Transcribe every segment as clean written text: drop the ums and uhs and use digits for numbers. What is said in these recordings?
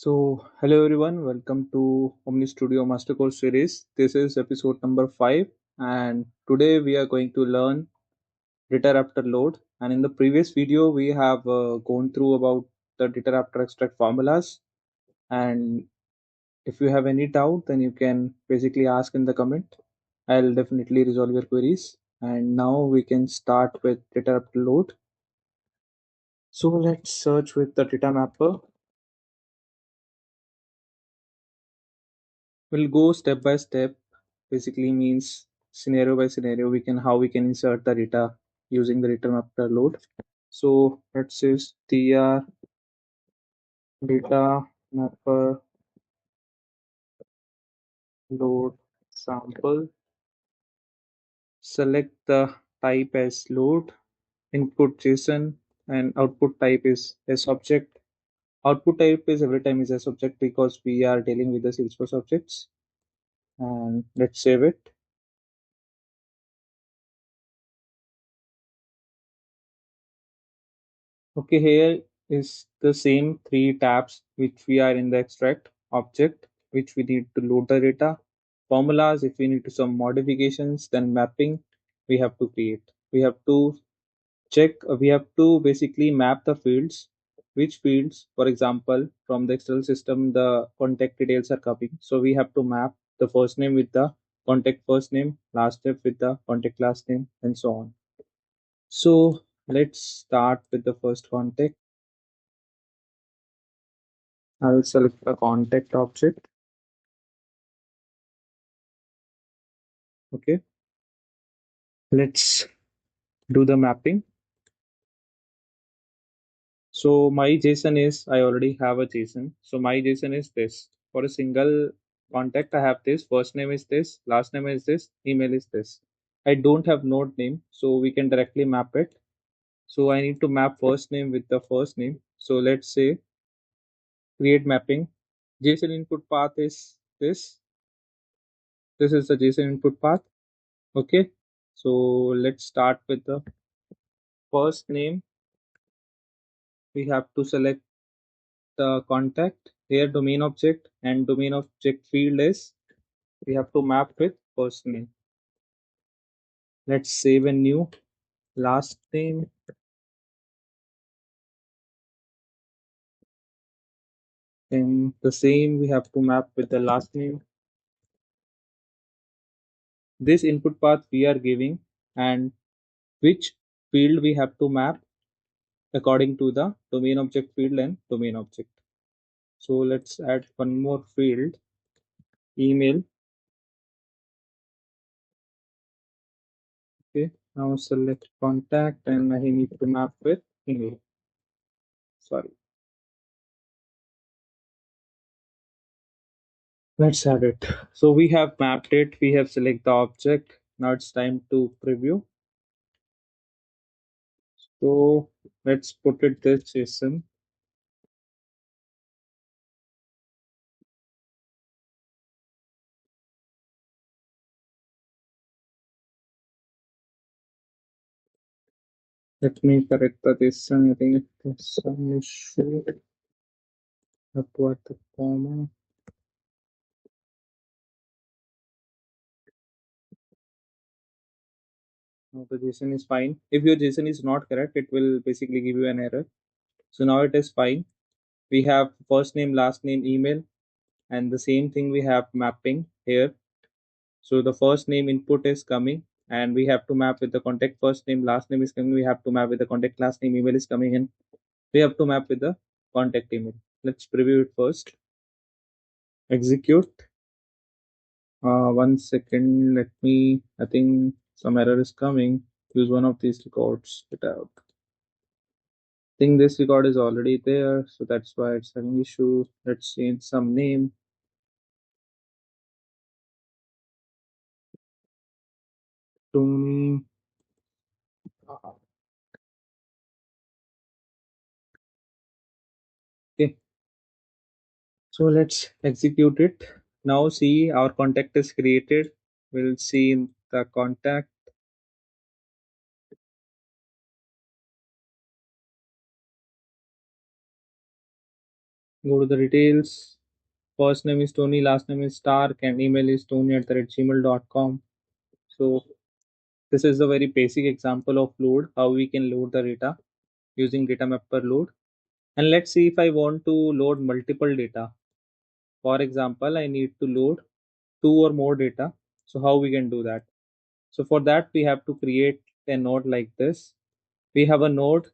Hello everyone, welcome to OmniStudio Master Course series. This is episode number 5, and today we are going to learn return after load. And in the previous video, we have gone through about the return after extract formulas. And if you have any doubt, then you can basically ask in the comment. I'll definitely resolve your queries. And now we can start with return after load. So let's search with the data mapper. We'll go step by step. Basically means scenario by scenario we can how we can insert the data using the return after load. So let's say tr data mapper load sample. Select the type as load, input JSON, and output type is as object. Output type is every time is as object because we are dealing with the Salesforce objects. And let's save it. Okay, here is the same three tabs which we are in the extract object, which we need to load the data. Formulas, if we need to some modifications, then mapping we have to create. We have to we have to basically map the fields. Which fields, for example, from the Excel system, the contact details are coming. So we have to map the first name with the contact first name, last step with the contact last name, and so on. So let's start with the first contact. I will select the contact object. Okay, let's do the mapping. So my JSON is, I already have a JSON. So my JSON is this. For a single contact, I have this. First name is this, last name is this, email is this. I don't have node name, so we can directly map it. So I need to map first name with the first name. So let's say create mapping. JSON input path is this. This is the JSON input path. Okay. So let's start with the first name. We have to select the contact here, domain object, and domain object field is we have to map with first name. Let's save a new last name. And the same we have to map with the last name. This input path we are giving and which field we have to map according to the domain object field and domain object. So let's add one more field, email. Okay, now select contact and I need to map with email. Sorry. Let's add it. So we have mapped it. We have select the object. Now it's time to preview. So let's put it this JSON. Let me correct the JSON. I think it's some issue. Upward the comma. Now the JSON is fine. If your JSON is not correct, it will basically give you an error. So now it is fine. We have first name, last name, email, and the same thing we have mapping here. So the first name input is coming and we have to map with the contact first name, last name is coming. We have to map with the contact last name, email is coming in. We have to map with the contact email. Let's preview it first. Execute. 1 second. Let me, I think some error is coming. Use one of these records. Get out. I think this record is already there. So that's why it's having issue. Let's change some name. Tony. Okay. So let's execute it. Now see our contact is created. We'll see in the contact. Go to the details. First name is Tony, last name is Stark, and email is tony@gmail.com. So this is a very basic example of load, how we can load the data using data mapper load. And let's see if I want to load multiple data. For example, I need to load two or more data. So how we can do that? So for that, we have to create a node like this. We have a node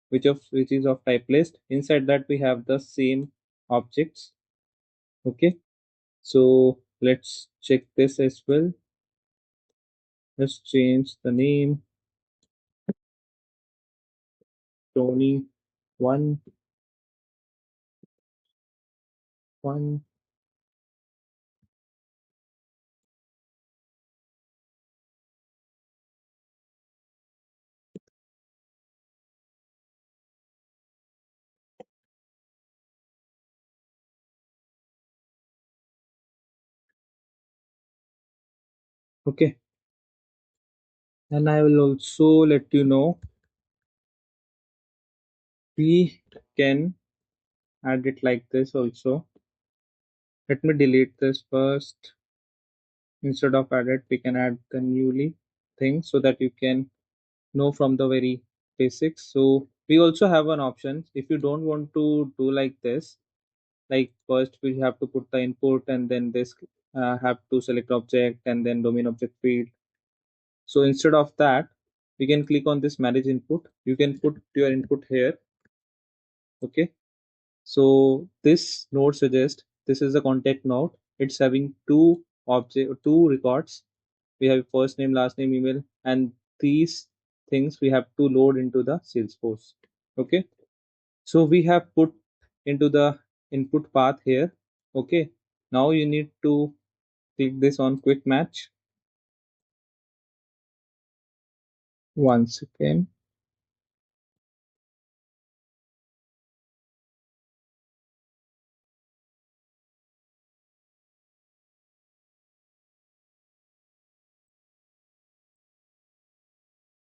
which is of type list. Inside that we have the same objects. Okay. So let's check this as well. Let's change the name Tony one one. Okay. And I will also let you know we can add it like this also. Let me delete this first. Instead of added, we can add the newly thing so that you can know from the very basics. So we also have an option if you don't want to do like this. Like first we have to put the input and then this have to select object and then domain object field. So instead of that, we can click on this manage input. You can put your input here. Okay. So this node suggests this is a contact node. It's having two records. We have first name, last name, email, and these things we have to load into the Salesforce. Okay. So we have put into the input path here. Okay. Now you need to click this on quick match. Once again.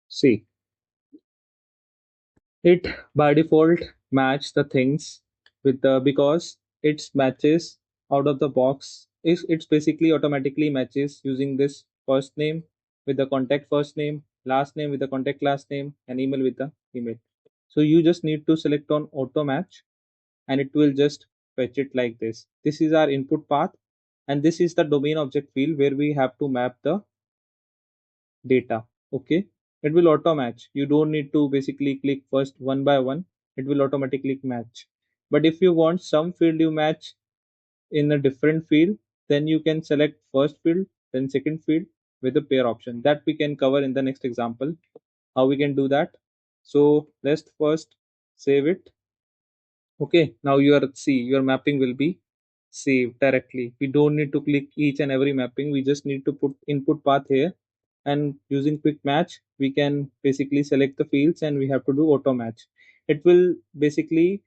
See, it by default match the things with the because it matches out of the box. Is it's basically automatically matches using this first name with the contact first name, last name with the contact last name, and email with the email. So you just need to select on auto match and it will just fetch it like this. This is our input path and this is the domain object field where we have to map the data. Okay, it will auto match. You don't need to basically click first one by one, it will automatically match. But if you want some field you match in a different field, then you can select first field then second field with a pair option that we can cover in the next example how we can do that. So let's first save it. Okay, now your mapping will be saved directly. We don't need to click each and every mapping. We just need to put input path here, and using quick match, we can basically select the fields and we have to do auto match. It will basically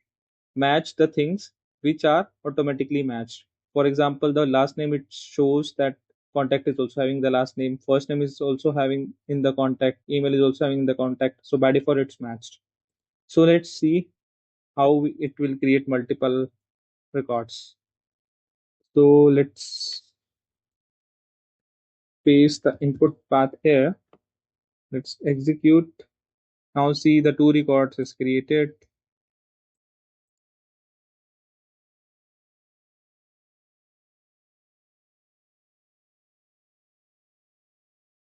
match the things which are automatically matched. For example, the last name it shows that contact is also having the last name. First name is also having in the contact. Email is also having the contact. So by default, it's matched. So let's see how it will create multiple records. So let's paste the input path here. Let's execute. Now see the two records is created.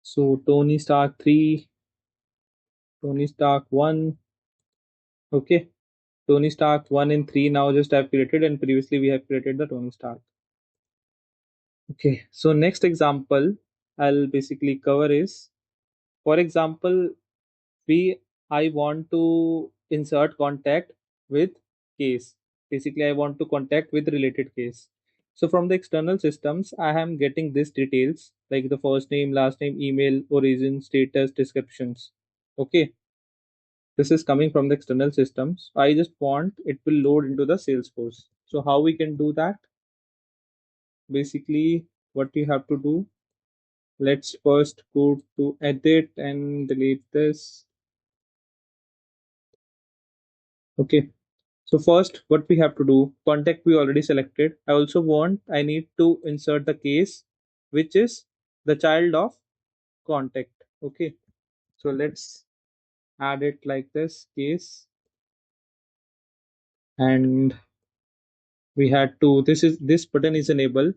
So Tony Stark 3, Tony Stark 1. Okay. Tony Stark 1 and 3 now just have created and previously we have created the Tony Stark. Okay. So next example I'll basically cover is, for example, we I want to insert contact with case. Basically, I want to contact with related case. So from the external systems, I am getting these details like the first name, last name, email, origin, status, descriptions. Okay, this is coming from the external systems. I just want it will load into the Salesforce. So how we can do that? Basically, what you have to do, let's first go to edit and delete this. Okay, So first, what we have to do, contact we already selected. I need to insert the case, which is the child of contact. Okay. So let's add it like this case. And we had to, this button is enabled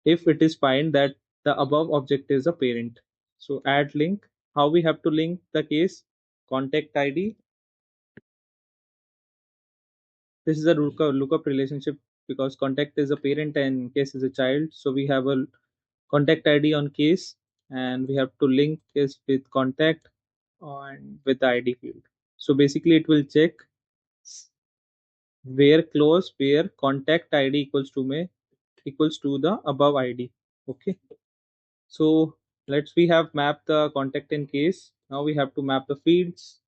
if it is find that the above object is a parent. So add link. How we have to link the case? Contact ID. This is a lookup relationship because contact is a parent and case is a child. So we have a contact ID on case and we have to link case with contact and with the ID field. So basically it will check where close where contact ID equals to the above ID. Okay. So we have mapped the contact in case. Now we have to map the fields.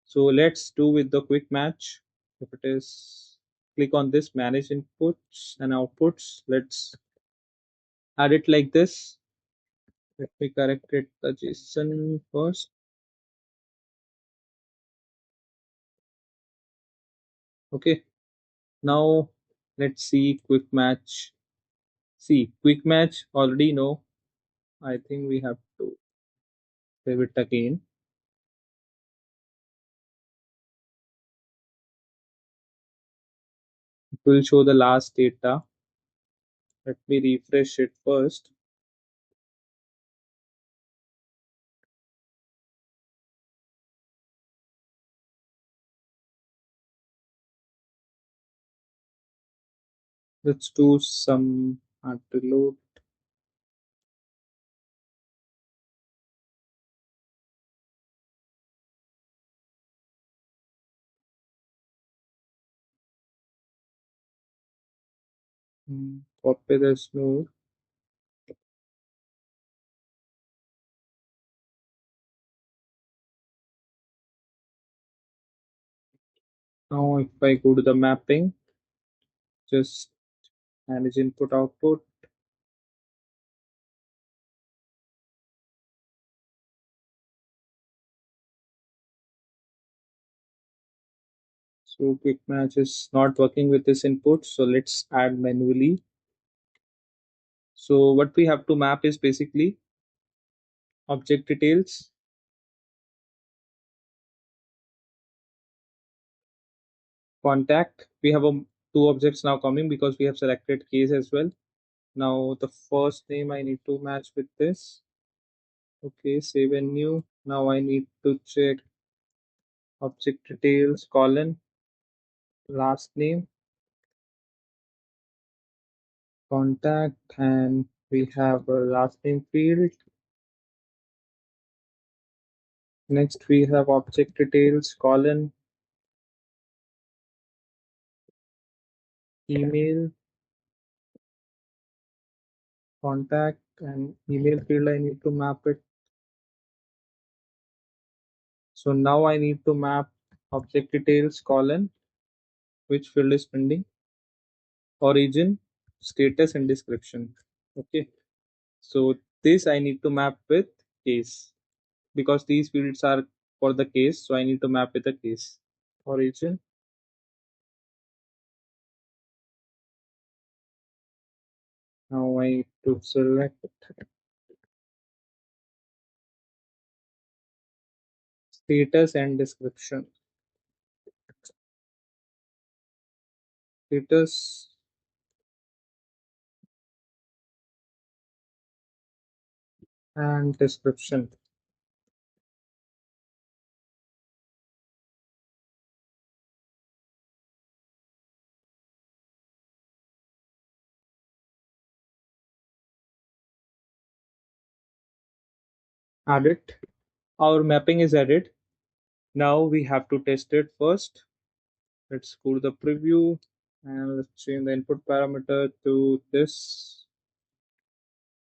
So let's do with the quick match. If it is, click on this manage inputs and outputs. Let's add it like this. Let me correct it the JSON first. Okay. Now let's see quick match. See quick match already know. I think we have to save it again. It will show the last data. Let me refresh it first. Let's do some hard to load. Copy this node. Now if I go to the mapping, just manage input output. So quick match is not working with this input. So let's add manually. So what we have to map is basically object details, contact. We have two objects now coming because we have selected case as well. Now the first name I need to match with this. Okay, save and new. Now I need to check object details colon last name contact and we have a last name field. Next we have object details colon email contact and email field I need to map it. So now I need to map object details colon which field is pending origin status and description. Okay. So this I need to map with case because these fields are for the case. So I need to map with the case origin. Now I need to select status and description. Status and description. Add it. Our mapping is added. Now we have to test it first. Let's go to the preview and let's change the input parameter to this.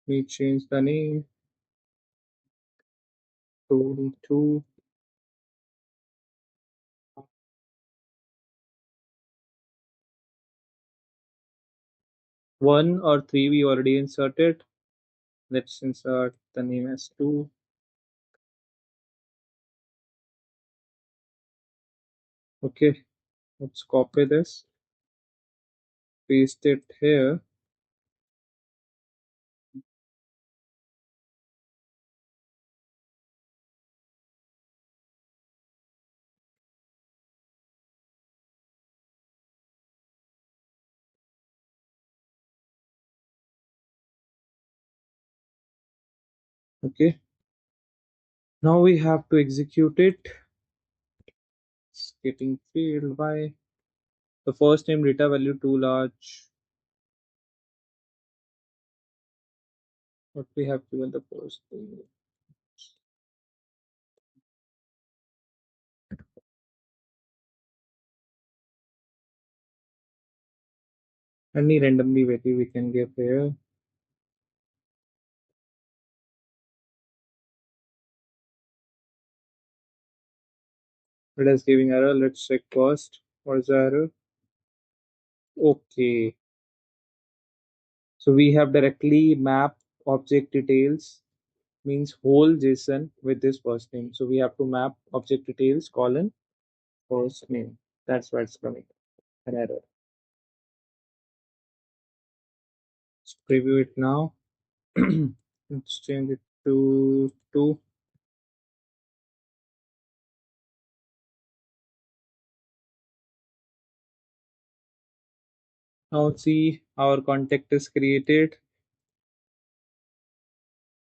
We change the name to 2. One or three we already inserted. Let's insert the name as 2. Okay. Let's copy this, paste it here. Okay. Now we have to execute it. It's getting failed. Why? The first name data value too large. What we have given the first name. Any randomly value we can give here. It is giving error. Let's check first. What is the error? Okay. So we have directly map object details means whole JSON with this first name. So we have to map object details colon first name. That's why it's coming an error. Let's preview it now. Let's change it to 2. Now see our contact is created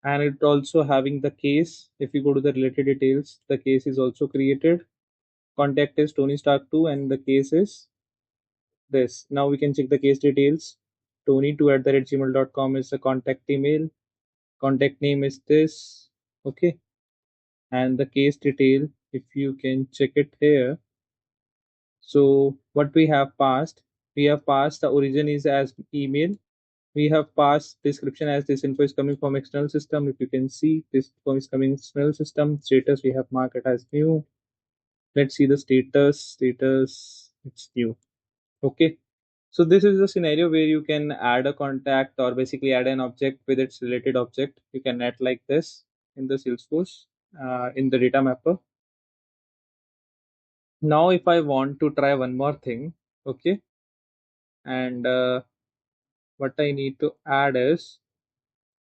and it also having the case. If you go to the related details, the case is also created. Contact is Tony Stark 2 and the case is this. Now we can check the case details. Tony2 at the gmail.com is the contact email. Contact name is this. Okay. And the case detail, if you can check it here. So what we have passed the origin is as email. We have passed description as this info is coming from external system. If you can see this info is coming external system. Status we have marked it as new. Let's see the status. Status it's new. Okay. So this is a scenario where you can add a contact or basically add an object with its related object. You can add like this in the Salesforce in the data mapper. Now, if I want to try one more thing, okay, and what I need to add is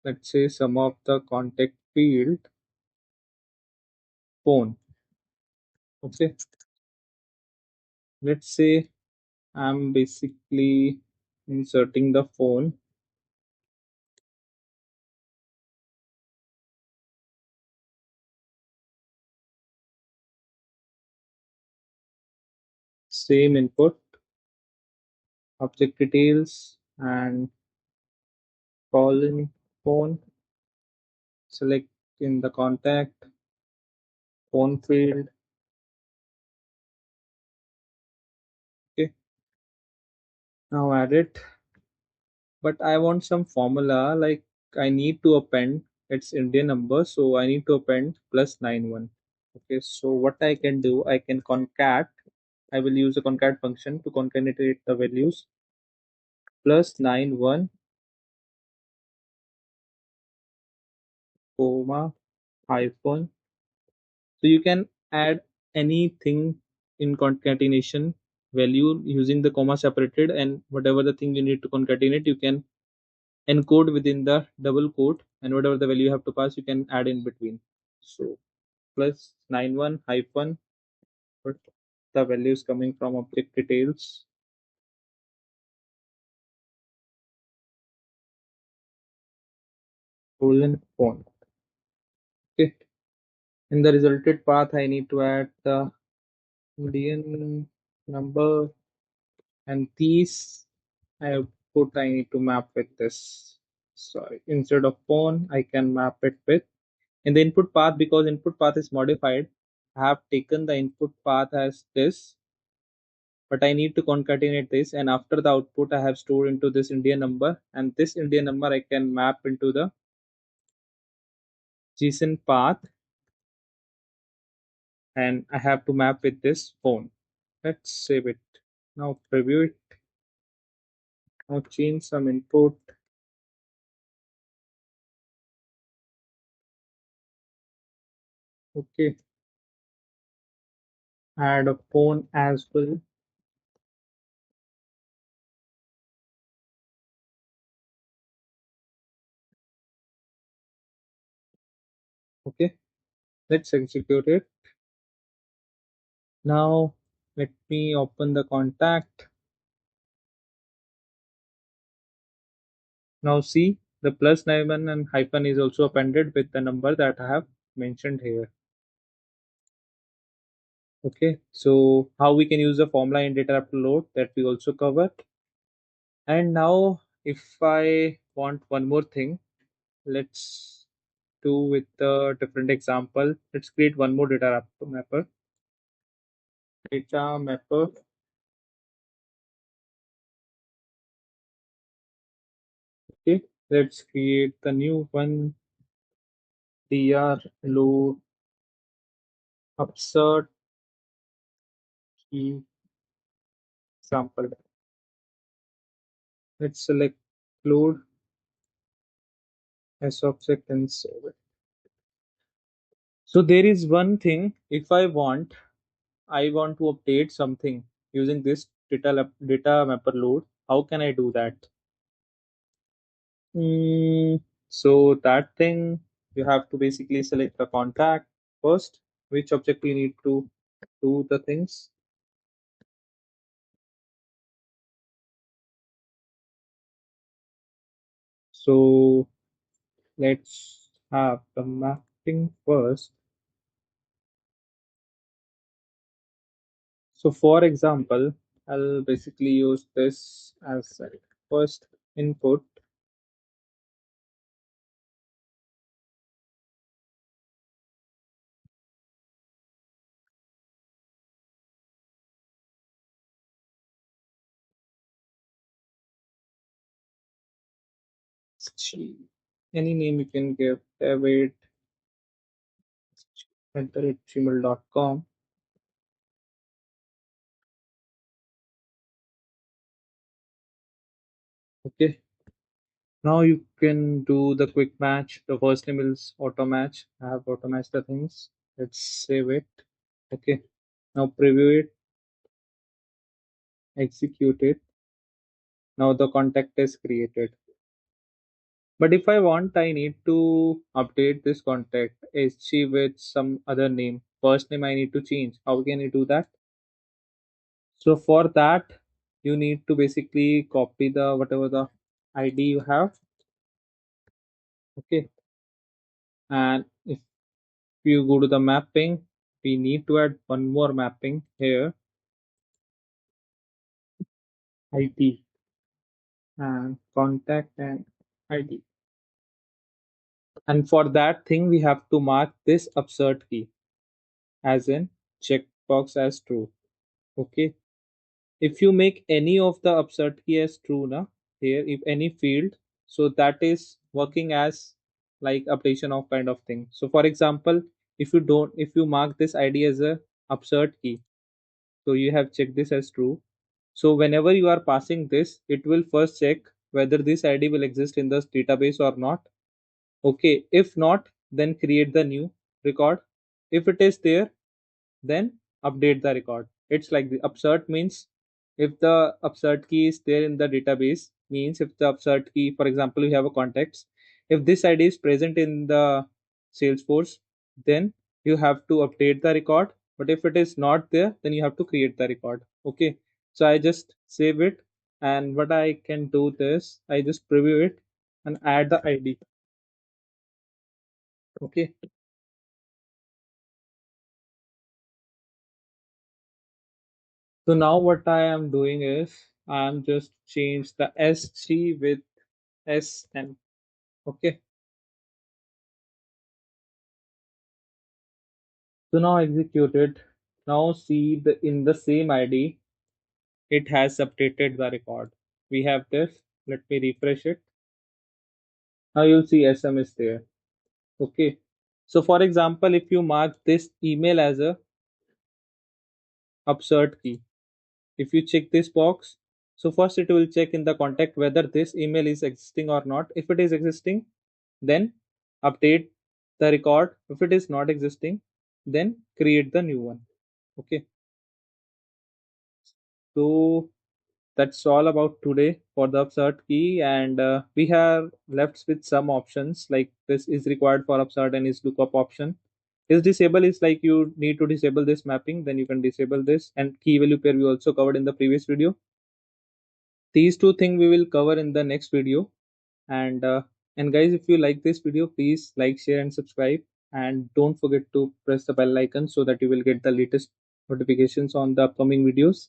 let's say some of the contact field phone. Okay, let's say I'm basically inserting the phone. Same input, object details, and colon phone. Select in the contact phone field. Okay, now add it. But I want some formula like I need to append its Indian number, so I need to append +91. Okay, so what I can do, I can concat. I will use a concat function to concatenate the values +91 comma hyphen. So you can add anything in concatenation value using the comma separated, and whatever the thing you need to concatenate, you can encode within the double quote, and whatever the value you have to pass, you can add in between. So +91 hyphen, but the value is coming from object details colon phone. Okay. In the resulted path, I need to add the Indian number, and these I have put I need to map with this. So instead of phone, I can map it with in the input path because input path is modified. I have taken the input path as this, but I need to concatenate this, and after the output I have stored into this Indian number, and this Indian number I can map into the JSON path, and I have to map with this phone. Let's save it. Now preview it. Now change some input. Okay, add a phone as well. Okay, let's execute it. Now let me open the contact. Now see, the plus 9 and hyphen is also appended with the number that I have mentioned here. Okay, so how we can use the formula in data upload, that we also covered. And now if I want one more thing, let's do with a different example. Let's create one more mapper. Data mapper. Okay, let's create the new one. Dr load absurd key sample. Let's select load as object and save it. So there is one thing, if I want to update something using this data mapper load. How can I do that? So that thing, you have to basically select the contact first, which object you need to do the things. So let's have the mapping first. So for example, I'll basically use this as a first input. Any name you can give, David, enter at gmail.com. Okay. Now you can do the quick match. The first name is auto match. I have auto matched the things. Let's save it. Okay. Now preview it, execute it. Now the contact is created. But if I want, I need to update this contact SG with some other name. First name I need to change. How can you do that? So for that, you need to basically copy the whatever the ID you have. Okay. And if you go to the mapping, we need to add one more mapping here, ID and contact and ID. And for that thing, we have to mark this absurd key as in checkbox as true. Okay. If you make any of the absurd key as true, na, here, if any field, so that is working as like updation of kind of thing. So for example, if you mark this ID as a absurd key, so you have checked this as true. So whenever you are passing this, it will first check whether this ID will exist in the database or not. Okay, if not, then create the new record. If it is there, then update the record. It's like the absurd means if the absurd key is there in the database, means if the absurd key, for example, you have a context, if this ID is present in the Salesforce, then you have to update the record. But if it is not there, then you have to create the record. Okay. So I just save it, and what I can do this, I just preview it and add the ID. Okay. So now what I am doing is I'm just change the SG with SN. Okay. So now executed. Now see the in the same ID, it has updated the record. We have this. Let me refresh it. Now you'll see SM is there. Okay. So for example, if you mark this email as a absurd key, if you check this box, so first it will check in the contact whether this email is existing or not. If it is existing, then update the record. If it is not existing, then create the new one. Okay. So that's all about today for the upsert key. And we have left with some options like this is required for upsert and is lookup option. Is disable is like you need to disable this mapping, then you can disable this. And key value pair we also covered in the previous video. These two things we will cover in the next video. And and guys, if you like this video, please like, share, and subscribe. And don't forget to press the bell icon so that you will get the latest notifications on the upcoming videos.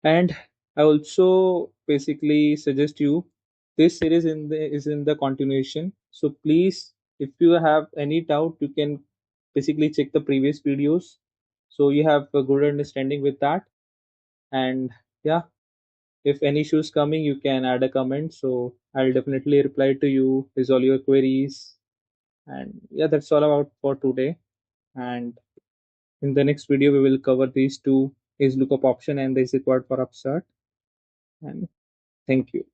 And I also basically suggest you this series is in the continuation. So please, if you have any doubt, you can basically check the previous videos. So you have a good understanding with that. And yeah, if any issues coming, you can add a comment. So I'll definitely reply to you, resolve your queries. And yeah, that's all about for today. And in the next video, we will cover these two is lookup option and is required for upstart. And thank you.